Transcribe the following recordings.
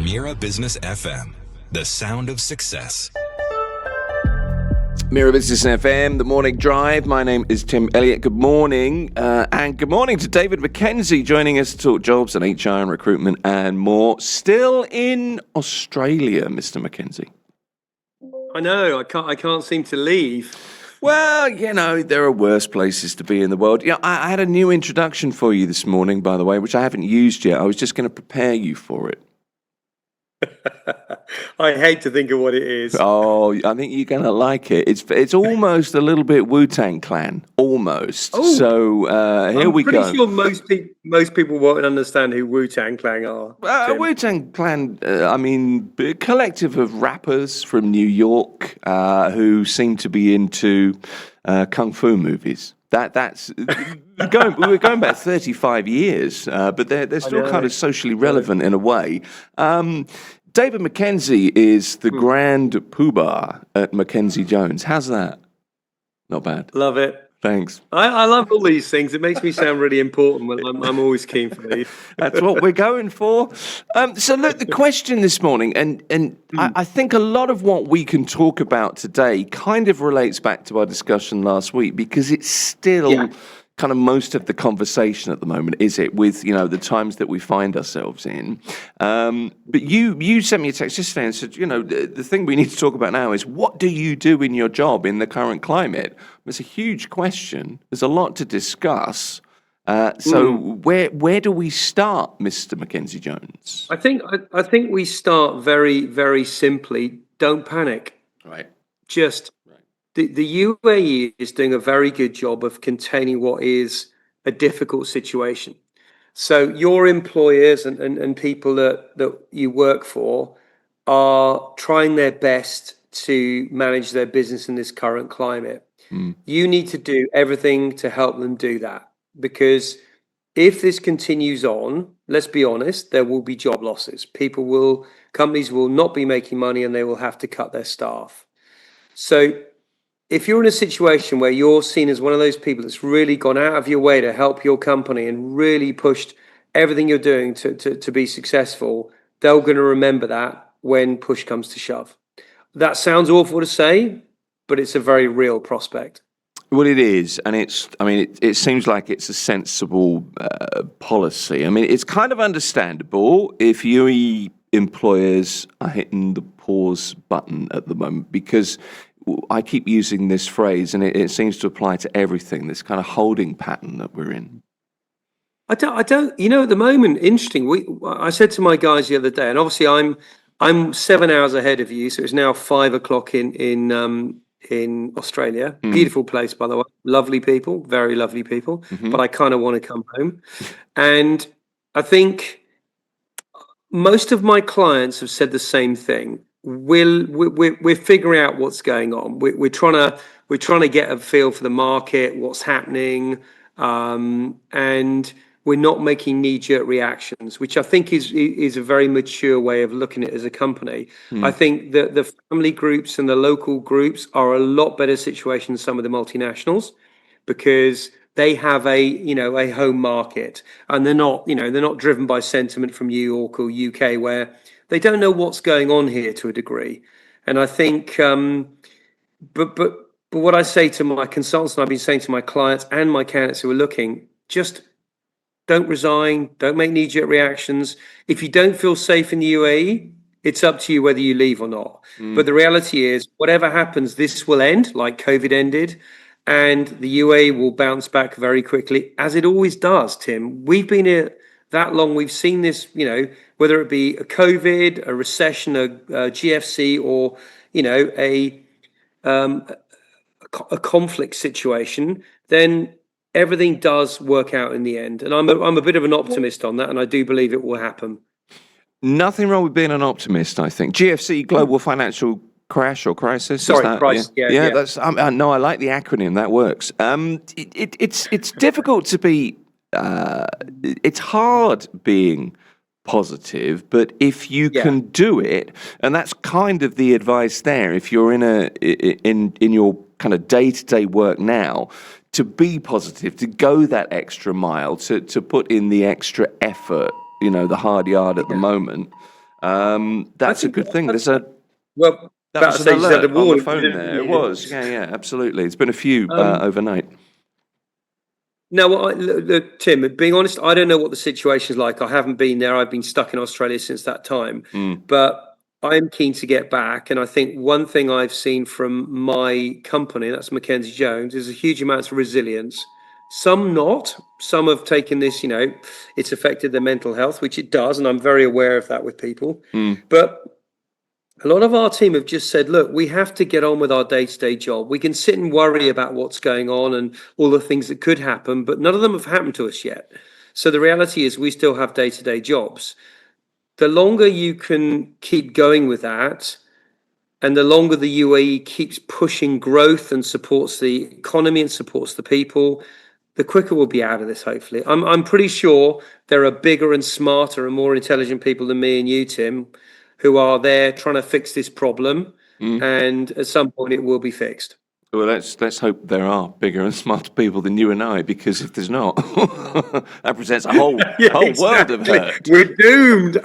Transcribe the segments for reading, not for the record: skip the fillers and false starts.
Mira Business FM, the sound of success. Mira Business FM, the morning drive. My name is Tim Elliott. Good morning. And good morning to David Mackenzie joining us to talk jobs and HR and recruitment and more. Still in Australia, Mr. Mackenzie. I know. I can't seem to leave. Well, you know, there are worse places to be in the world. Yeah, I had a new introduction for you this morning, by the way, which I haven't used yet. I was just going to prepare you for it. I hate to think of what it is. Oh, I think you're going to like it. It's almost a little bit Wu-Tang Clan, almost. Oh, so here we go. I'm pretty sure most people won't understand who Wu-Tang Clan are. Wu-Tang Clan, a collective of rappers from New York who seem to be into kung fu movies. That's we're going back 35 years, but they're still kind of socially relevant in a way. David Mackenzie is the grand poobah at Mackenzie Jones. How's that? Not bad. Love it. Thanks. I love all these things. It makes me sound really important when I'm always keen for these. That's what we're going for. So look, the question this morning, and I think a lot of what we can talk about today kind of relates back to our discussion last week, because it's still kind of most of the conversation at the moment, is it, with, you know, the times that we find ourselves in. But you sent me a text yesterday and said, you know, the thing we need to talk about now is, what do you do in your job in the current climate? It's a huge question. There's a lot to discuss. So where do we start, Mr. Mackenzie Jones? I think we start very, very simply. Don't panic. Right. Just the UAE is doing a very good job of containing what is a difficult situation. So your employers and people that you work for are trying their best to manage their business in this current climate. You need to do everything to help them do that, because if this continues on, let's be honest, there will be job losses. Companies will not be making money and they will have to cut their staff. So if you're in a situation where you're seen as one of those people that's really gone out of your way to help your company and really pushed everything you're doing to be successful, they're going to remember that when push comes to shove. That sounds awful to say, but it's a very real prospect. Well, it is, and it seems like it's a sensible policy. I mean, it's kind of understandable if UAE employers are hitting the pause button at the moment, because I keep using this phrase, and it seems to apply to everything, this kind of holding pattern that we're in. I don't, you know, at the moment, interesting. I said to my guys the other day, and obviously I'm 7 hours ahead of you, so it's now 5 o'clock in Australia. Beautiful place, by the way. Lovely people, very lovely people. But I kind of want to come home. And I think most of my clients have said the same thing. We're figuring out what's going on. We're trying to get a feel for the market, what's happening, and we're not making knee-jerk reactions, which I think is a very mature way of looking at it as a company. I think that the family groups and the local groups are a lot better situation than some of the multinationals, because they have a home market, and they're not driven by sentiment from New York or UK, where they don't know what's going on here to a degree. And I think, but what I say to my consultants, and I've been saying to my clients and my candidates who are looking, just don't resign, don't make knee-jerk reactions. If you don't feel safe in the UAE, it's up to you whether you leave or not. But the reality is, whatever happens, this will end like COVID ended, and the UAE will bounce back very quickly, as it always does, Tim. We've been here that long. We've seen this, you know, whether it be a COVID, a recession, a GFC, or, you know, a conflict situation, then everything does work out in the end. And I'm a bit of an optimist on that, and I do believe it will happen. Nothing wrong with being an optimist, I think. GFC, global financial crash or crisis. Sorry, crisis. Yeah. That's. No, I like the acronym. That works. It's difficult to be. It's hard being positive, but if you can do it, and that's kind of the advice there. If you're in your kind of day-to-day work now, to be positive, to go that extra mile, to put in the extra effort, you know, the hard yard at the moment. That's a good thing. There's a Well, That about was to an say you said a alert on the warning. phone there. It was. Yeah, absolutely. It's been a few overnight. No, well, look, Tim, being honest, I don't know what the situation is like. I haven't been there. I've been stuck in Australia since that time. But I'm keen to get back. And I think one thing I've seen from my company, that's Mackenzie Jones, is a huge amount of resilience. Some not. Some have taken this, it's affected their mental health, which it does. And I'm very aware of that with people. But a lot of our team have just said, look, we have to get on with our day-to-day job. We can sit and worry about what's going on and all the things that could happen, but none of them have happened to us yet. So the reality is we still have day-to-day jobs. The longer you can keep going with that, and the longer the UAE keeps pushing growth and supports the economy and supports the people, the quicker we'll be out of this, hopefully. I'm pretty sure there are bigger and smarter and more intelligent people than me and you, Tim, who are there trying to fix this problem. And at some point it will be fixed. Well, let's hope there are bigger and smarter people than you and I, because if there's not, that presents a whole world of hurt. We're doomed.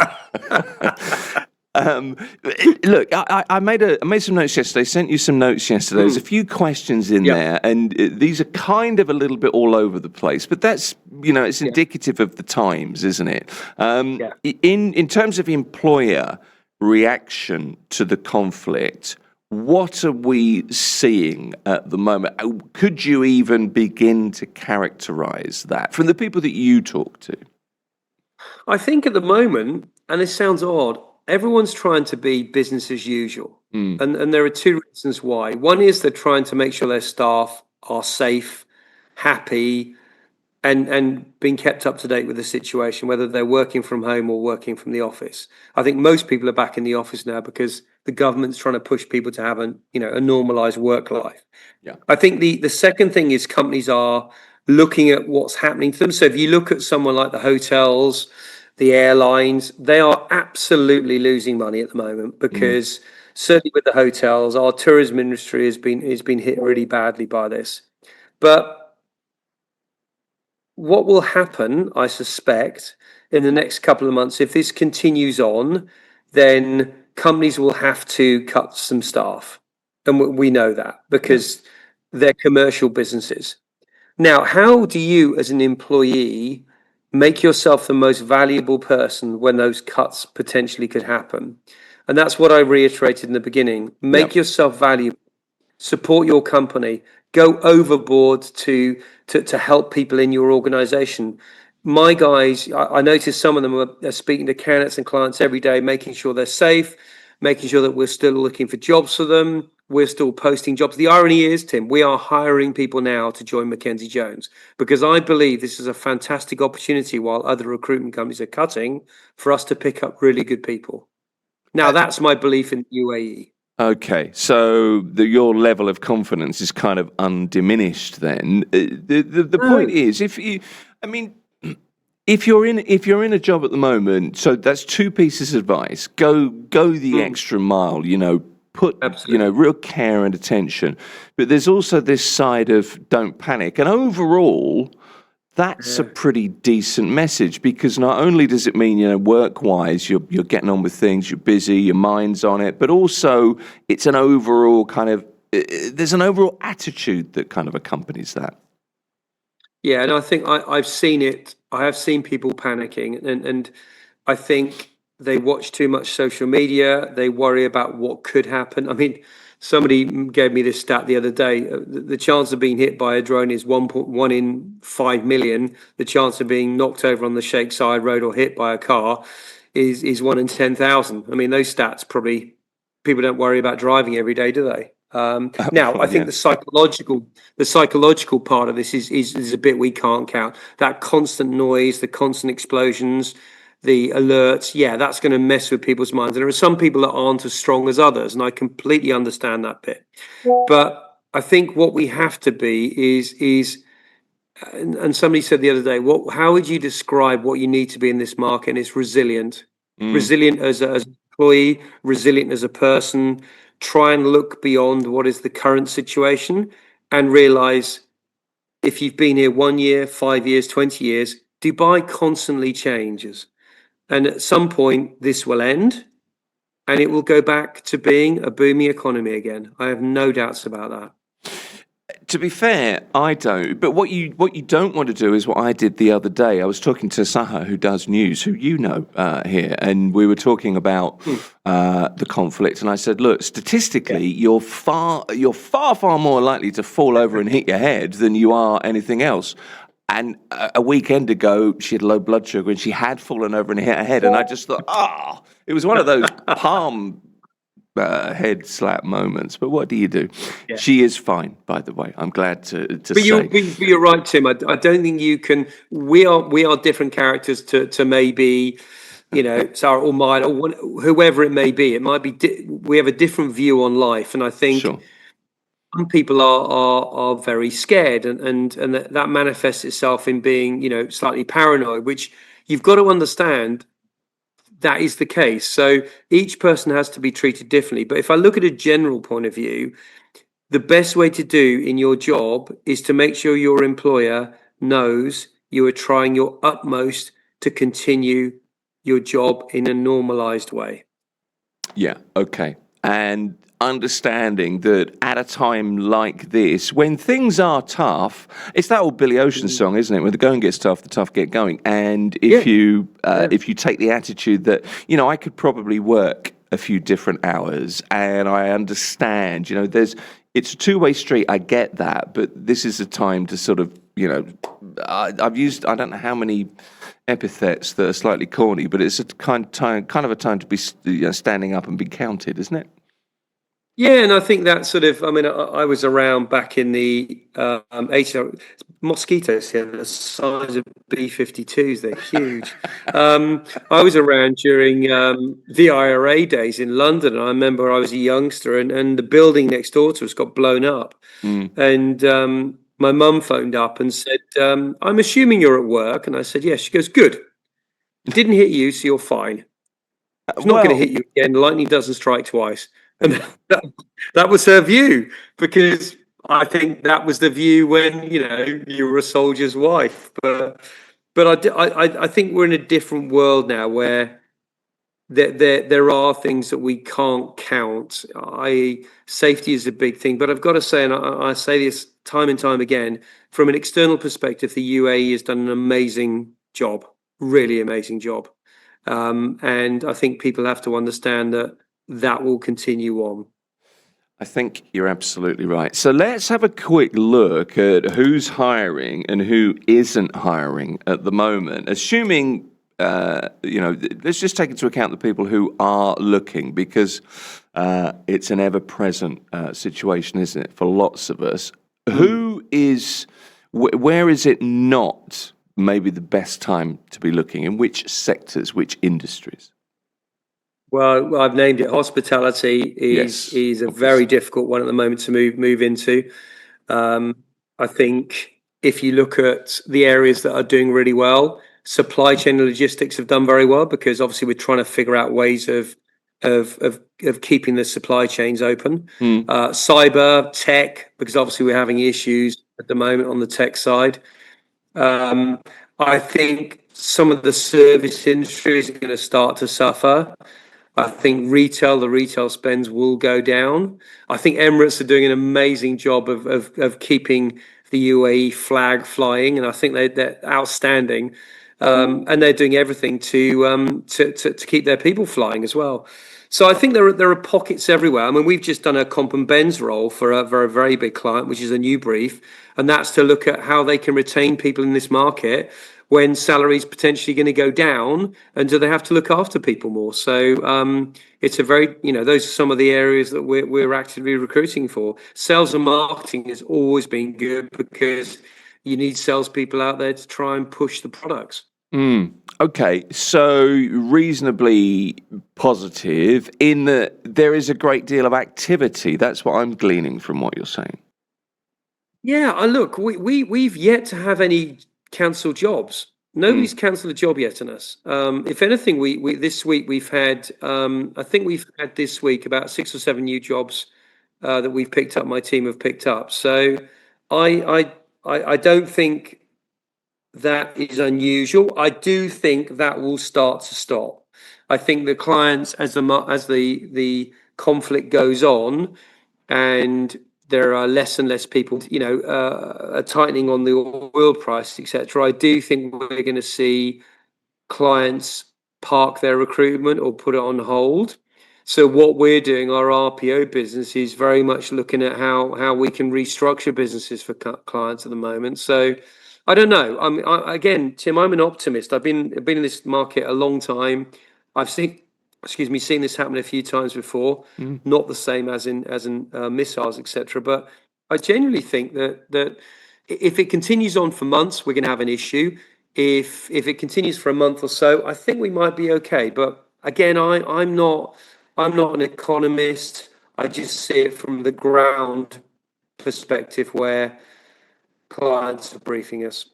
Look, I made some notes yesterday. Sent you some notes yesterday. There's a few questions in there, and these are kind of a little bit all over the place. But that's it's indicative of the times, isn't it? In terms of employer reaction to the conflict, what are we seeing at the moment? Could you even begin to characterize that from the people that you talk to? I think at the moment, and it sounds odd, everyone's trying to be business as usual. And there are two reasons why. One is they're trying to make sure their staff are safe, happy, and being kept up to date with the situation, whether they're working from home or working from the office. I think most people are back in the office now because the government's trying to push people to have a normalized work life. I think the second thing is companies are looking at what's happening to them. So if you look at someone like the hotels, the airlines, they are absolutely losing money at the moment because certainly with the hotels, our tourism industry has been hit really badly by this. But what will happen, I suspect, in the next couple of months, if this continues on, then companies will have to cut some staff. And we know that because they're commercial businesses. Now, how do you, as an employee, make yourself the most valuable person when those cuts potentially could happen? And that's what I reiterated in the beginning. Make yourself valuable. Support your company, go overboard to help people in your organization. My guys, I noticed some of them are speaking to candidates and clients every day, making sure they're safe, making sure that we're still looking for jobs for them. We're still posting jobs. The irony is, Tim, we are hiring people now to join Mackenzie Jones because I believe this is a fantastic opportunity while other recruitment companies are cutting for us to pick up really good people. Now, that's my belief in the UAE. Okay, so your level of confidence is kind of undiminished then. The point is, if you're in a job at the moment, so that's two pieces of advice. Go the extra mile, put real care and attention. But there's also this side of don't panic. And overall, that's a pretty decent message because not only does it mean, work-wise, you're getting on with things, you're busy, your mind's on it, but also it's an overall there's an overall attitude that kind of accompanies that. Yeah, and I think I've seen it. I have seen people panicking, and I think they watch too much social media. They worry about what could happen. I mean, somebody gave me this stat the other day. The chance of being hit by a drone is 1 in 5 million. The chance of being knocked over on the Sheikh Zayed Road or hit by a car is 1 in 10,000. I mean, those stats probably people don't worry about driving every day, do they? Now, I think the psychological part of this is a bit we can't count. That constant noise, the constant explosions, the alerts, that's going to mess with people's minds. And there are some people that aren't as strong as others, and I completely understand that bit. But I think what we have to be is, and somebody said the other day, how would you describe what you need to be in this market? And it's resilient. Resilient as an employee, resilient as a person. Try and look beyond what is the current situation and realize if you've been here 1 year, 5 years, 20 years, Dubai constantly changes. And at some point, this will end. and it will go back to being a booming economy again. I have no doubts about that. To be fair, I don't. But what you don't want to do is what I did the other day. I was talking to Saha, who does news, who you know here, and we were talking about the conflict. And I said, look, statistically, you're far more likely to fall over and hit your head than you are anything else. And a weekend ago, she had low blood sugar, and she had fallen over and hit her head. And I just thought, it was one of those palm head slap moments. But what do you do? Yeah. She is fine, by the way. I'm glad to say. You're right, Tim. I don't think you can. We are different characters to maybe, Sarah or mine or whoever it may be. It might be we have a different view on life, and I think some people are very scared, and that manifests itself in being slightly paranoid, which you've got to understand. That is the case. So each person has to be treated differently. But if I look at a general point of view, the best way to do in your job is to make sure your employer knows you are trying your utmost to continue your job in a normalized way. Yeah, okay. And understanding that at a time like this, when things are tough, it's that old Billy Ocean song, isn't it? When the going gets tough, the tough get going. And if you take the attitude that, I could probably work a few different hours, and I understand, it's a two-way street. I get that, but this is a time to sort of, I've used, I don't know how many epithets that are slightly corny, but it's a kind of a time to be standing up and be counted, isn't it? Yeah, and I think that sort of, I was around back in the 80s. Mosquitoes here, the size of B-52s, they're huge. I was around during the IRA days in London, and I remember I was a youngster, and the building next door to us got blown up. And my mum phoned up and said, I'm assuming you're at work. And I said, yes. She goes, good. It didn't hit you, so you're fine. It's not going to hit you again. Lightning doesn't strike twice. And that was her view, because I think that was the view when you were a soldier's wife. But I think we're in a different world now where there are things that we can't count. Safety is a big thing, but I've got to say, and I say this time and time again, from an external perspective, the UAE has done an amazing job, really amazing job, and I think people have to understand that will continue on. I think you're absolutely right. So let's have a quick look at who's hiring and who isn't hiring at the moment. Assuming, let's just take into account the people who are looking, because it's an ever-present situation, isn't it, for lots of us. Where is it not maybe the best time to be looking? In which sectors, which industries? Well, I've named it. Hospitality is a very difficult one at the moment to move into. I think if you look at the areas that are doing really well, supply chain and logistics have done very well, because obviously we're trying to figure out ways of keeping the supply chains open. Cyber, tech, because obviously we're having issues at the moment on the tech side. I think some of the service industries are going to start to suffer. I think the retail spends will go down. I think Emirates are doing an amazing job of keeping the UAE flag flying, and I think they're outstanding. And they're doing everything to keep their people flying as well. So I think there are pockets everywhere. We've just done a Comp and Ben's role for a very big client, which is a new brief, and that's to look at how they can retain people in this market when salaries potentially going to go down, and do they have to look after people more? So it's a very, those are some of the areas that we're actively recruiting for. Sales and marketing has always been good, because you need salespeople out there to try and push the products. Okay, so reasonably positive in that there is a great deal of activity. That's what I'm gleaning from what you're saying. Yeah, look, we've yet to have any cancelled jobs. Nobody's cancelled a job yet on us. If anything, we this week we've had, I think we've had this week about 6 or 7 new jobs that we've picked up. My team have picked up. So I don't think that is unusual. I do think that will start to stop. I think the clients, as the conflict goes on, and there are less and less people, a tightening on the oil price, etc. I do think we're going to see clients park their recruitment or put it on hold. So what we're doing, our RPO business, is very much looking at how we can restructure businesses for clients at the moment. So I don't know. Again, Tim, I'm an optimist. I've been in this market a long time. I've seen this happen a few times before. Not the same as in missiles, etc. But I genuinely think that if it continues on for months, we're going to have an issue. If it continues for a month or so, I think we might be okay. But again, I'm not an economist. I just see it from the ground perspective where clients are briefing us.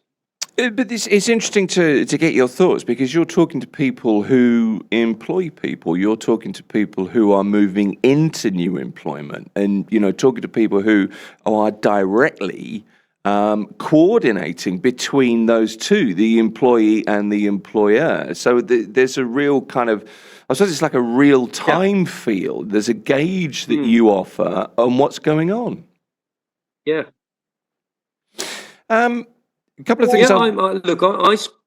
But it's interesting to get your thoughts, because you're talking to people who employ people. You're talking to people who are moving into new employment, and talking to people who are directly coordinating between those two, the employee and the employer. So there's a real kind of, I suppose it's like a real time field. There's a gauge that you offer on what's going on. Yeah. A couple of things.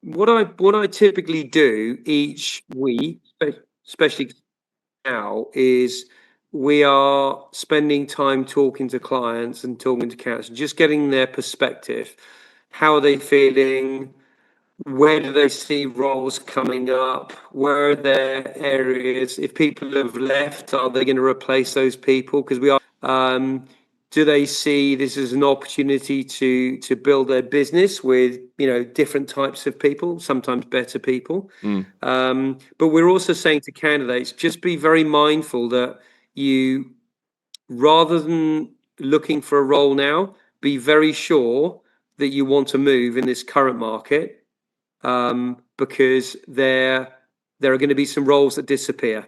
What I typically do each week, especially now, is we are spending time talking to clients and talking to candidates, just getting their perspective. How are they feeling? Where do they see roles coming up? Where are their areas? If people have left, are they going to replace those people? Because we are. Do they see this as an opportunity to build their business with different types of people, sometimes better people? But we're also saying to candidates, just be very mindful that you, rather than looking for a role now, be very sure that you want to move in this current market, because there are going to be some roles that disappear.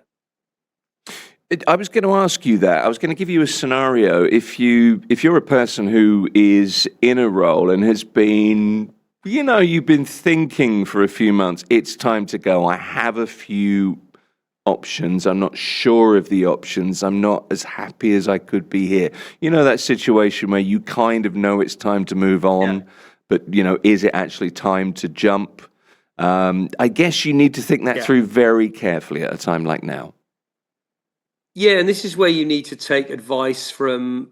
I was going to ask you that. I was going to give you a scenario. If you're a person who is in a role and has been, you've been thinking for a few months, it's time to go. I have a few options. I'm not sure of the options. I'm not as happy as I could be here. That situation where you kind of know it's time to move on, but is it actually time to jump? I guess you need to think that through very carefully at a time like now. Yeah, and this is where you need to take advice from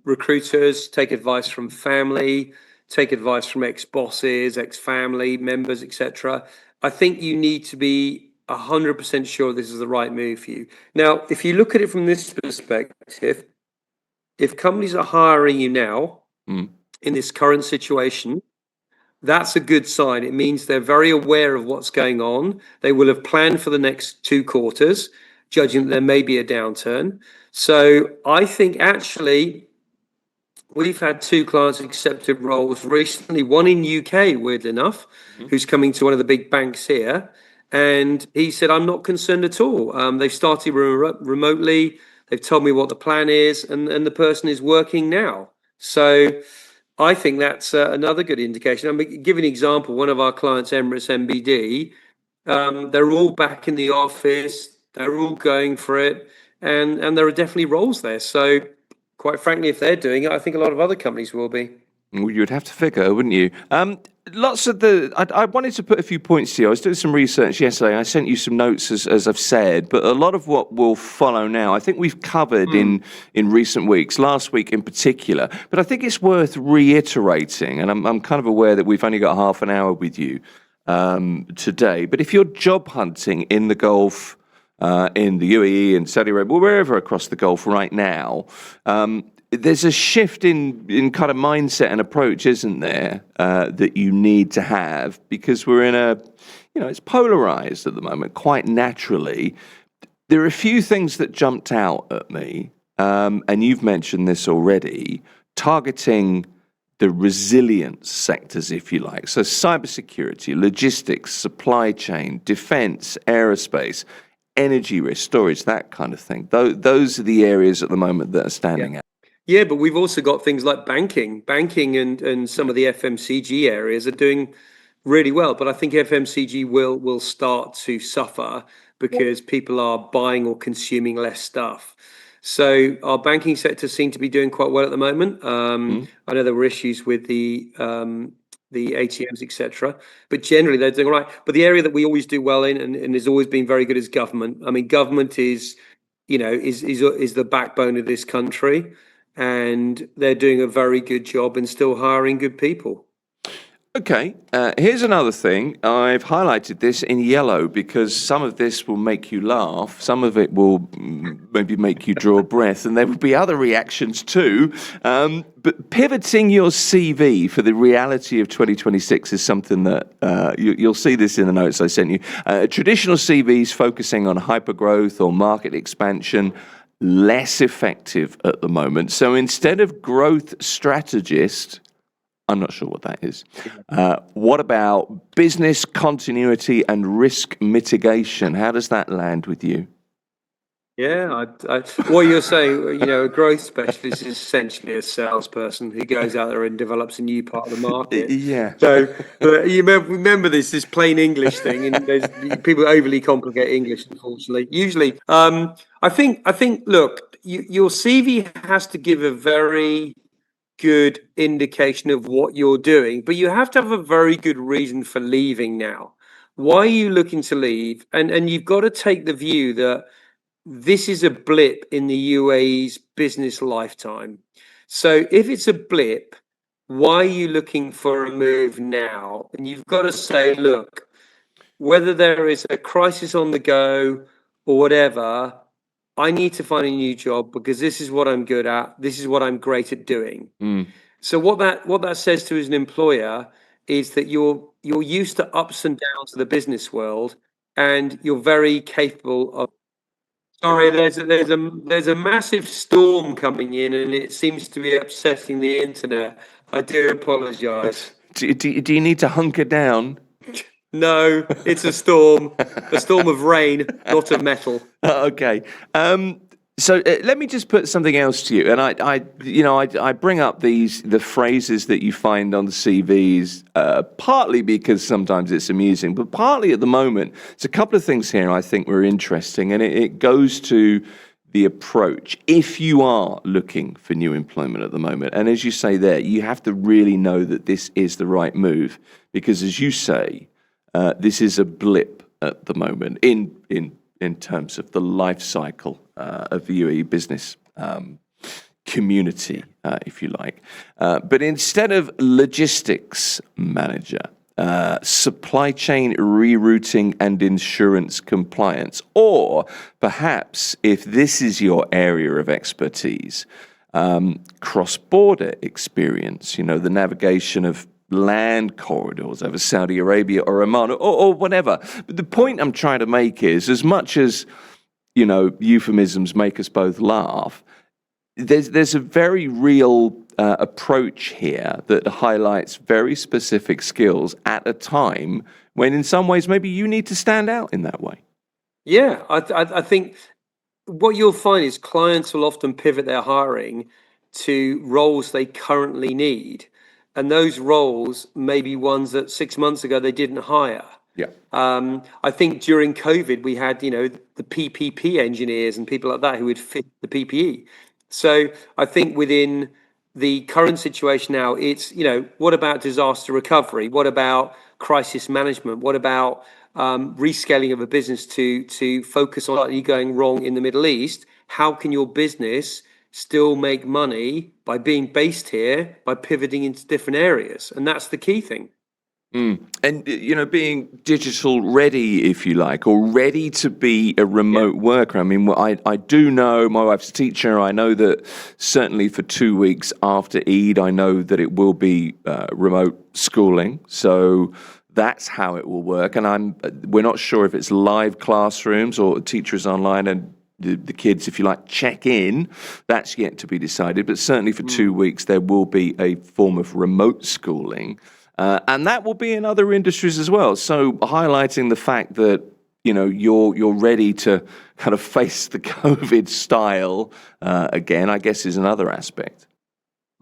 recruiters, take advice from family, take advice from ex-bosses, ex-family members, etc. I think you need to be 100% sure this is the right move for you. Now, if you look at it from this perspective, if companies are hiring you now in this current situation, that's a good sign. It means they're very aware of what's going on. They will have planned for the next 2 quarters, judging that there may be a downturn. So I think actually we've had 2 clients accepted roles recently, one in UK, weirdly enough, who's coming to one of the big banks here. And he said, I'm not concerned at all. They've started remotely. They've told me what the plan is, and the person is working now. So I think that's another good indication. I'm going to give an example. One of our clients, Emirates MBD, they're all back in the office. They're all going for it, and there are definitely roles there. So, quite frankly, if they're doing it, I think a lot of other companies will be. Well, you would have to figure, wouldn't you? I wanted to put a few points to you. I was doing some research yesterday. I sent you some notes, as I've said, but a lot of what will follow now, I think we've covered in recent weeks, last week in particular. But I think it's worth reiterating, and I'm kind of aware that we've only got half an hour with you today. But if you're job hunting in the Gulf, in the UAE and Saudi Arabia, wherever across the Gulf right now, there's a shift in kind of mindset and approach, isn't there, that you need to have, because we're in it's polarized at the moment, quite naturally. There are a few things that jumped out at me, and you've mentioned this already, targeting the resilience sectors, if you like. So cybersecurity, logistics, supply chain, defense, aerospace, energy risk, storage, that kind of thing. Those are the areas at the moment that are standing out. Yeah, but we've also got things like banking and some of the FMCG areas are doing really well. But I think FMCG will start to suffer because people are buying or consuming less stuff. So our banking sector seem to be doing quite well at the moment. I know there were issues with the ATMs, etc., but generally they're doing all right. But the area that we always do well in and has always been very good is government. I mean, government is the backbone of this country, and they're doing a very good job and still hiring good people. Okay, here's another thing. I've highlighted this in yellow because some of this will make you laugh, some of it will maybe make you draw a breath, and there will be other reactions too. But pivoting your CV for the reality of 2026 is something that you'll see this in the notes I sent you. Traditional CVs focusing on hypergrowth or market expansion, less effective at the moment. So instead of growth strategist, I'm not sure what that is. What about business continuity and risk mitigation? How does that land with you? Yeah, what you're saying, a growth specialist is essentially a salesperson who goes out there and develops a new part of the market. Yeah. So you remember this plain English thing, and there's people overly complicate English, unfortunately. Usually, I think. Look, your CV has to give a very good indication of what you're doing, but you have to have a very good reason for leaving now. Why are you looking to leave? And you've got to take the view that this is a blip in the UAE's business lifetime. So if it's a blip, why are you looking for a move now? And you've got to say, look, whether there is a crisis on the go or whatever, I need to find a new job because this is what I'm good at. This is what I'm great at doing. So what that says to as an employer is that you're used to ups and downs of the business world, and you're very capable of. Sorry, there's a massive storm coming in, and it seems to be upsetting the internet. I do apologise. Do you need to hunker down? No, it's a storm of rain, not of metal. Okay. So let me just put something else to you, and I bring up the phrases that you find on the CVs, partly because sometimes it's amusing, but partly at the moment. There's a couple of things here I think were interesting, and it goes to the approach. If you are looking for new employment at the moment, and as you say there, you have to really know that this is the right move, because as you say, this is a blip at the moment in terms of the life cycle of the UAE business community, if you like. But instead of logistics manager, supply chain rerouting and insurance compliance, or perhaps if this is your area of expertise, cross-border experience, the navigation of land corridors over Saudi Arabia or Oman or whatever. But the point I'm trying to make is, as much as euphemisms make us both laugh, there's a very real approach here that highlights very specific skills at a time when in some ways maybe you need to stand out in that way. Yeah, I think what you'll find is clients will often pivot their hiring to roles they currently need. And those roles may be ones that 6 months ago they didn't hire. Yeah. I think during COVID, we had, the PPP engineers and people like that who would fit the PPE. So I think within the current situation now, it's, what about disaster recovery? What about crisis management? What about rescaling of a business to focus on slightly going wrong in the Middle East? How can your business still make money by being based here, by pivoting into different areas? And that's the key thing. And, being digital ready, if you like, or ready to be a remote worker. I mean, I do know, my wife's a teacher. I know that certainly for 2 weeks after Eid, I know that it will be remote schooling. So that's how it will work. And we're not sure if it's live classrooms or teachers online and the kids, if you like, check in. That's yet to be decided. But certainly for 2 weeks, there will be a form of remote schooling. And that will be in other industries as well. So highlighting the fact that, you're ready to kind of face the COVID style again, I guess is another aspect.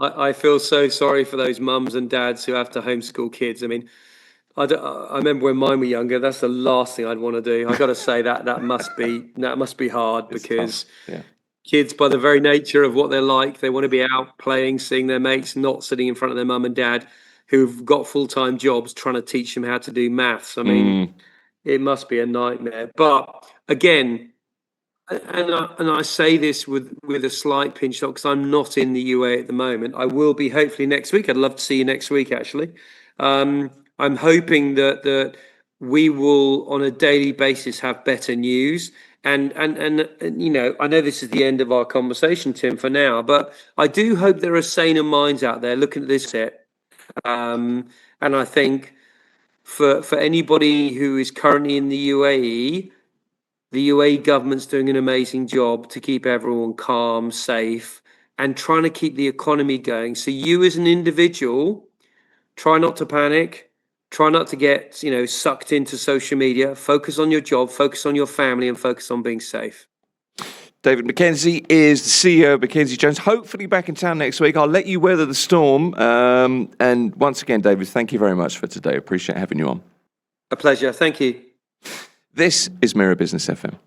I feel so sorry for those mums and dads who have to homeschool kids. I mean, I remember when mine were younger. That's the last thing I'd want to do. I got to say that must be hard It's because tough. Yeah. kids, by the very nature of what they're like, they want to be out playing, seeing their mates, not sitting in front of their mum and dad, who've got full-time jobs, trying to teach them how to do maths. I mean, it must be a nightmare. But again, and I say this with a slight pinch of, because I'm not in the UAE at the moment. I will be hopefully next week. I'd love to see you next week, actually. I'm hoping that we will, on a daily basis, have better news. And you know, I know this is the end of our conversation, Tim, for now, but I do hope there are saner minds out there looking at this set. And I think for anybody who is currently in the UAE, the UAE government's doing an amazing job to keep everyone calm, safe, and trying to keep the economy going. So you as an individual, try not to panic, try not to get, sucked into social media. Focus on your job, focus on your family, and focus on being safe. David Mackenzie is the CEO of Mackenzie Jones. Hopefully back in town next week. I'll let you weather the storm. And once again, David, thank you very much for today. Appreciate having you on. A pleasure. Thank you. This is Mirror Business FM.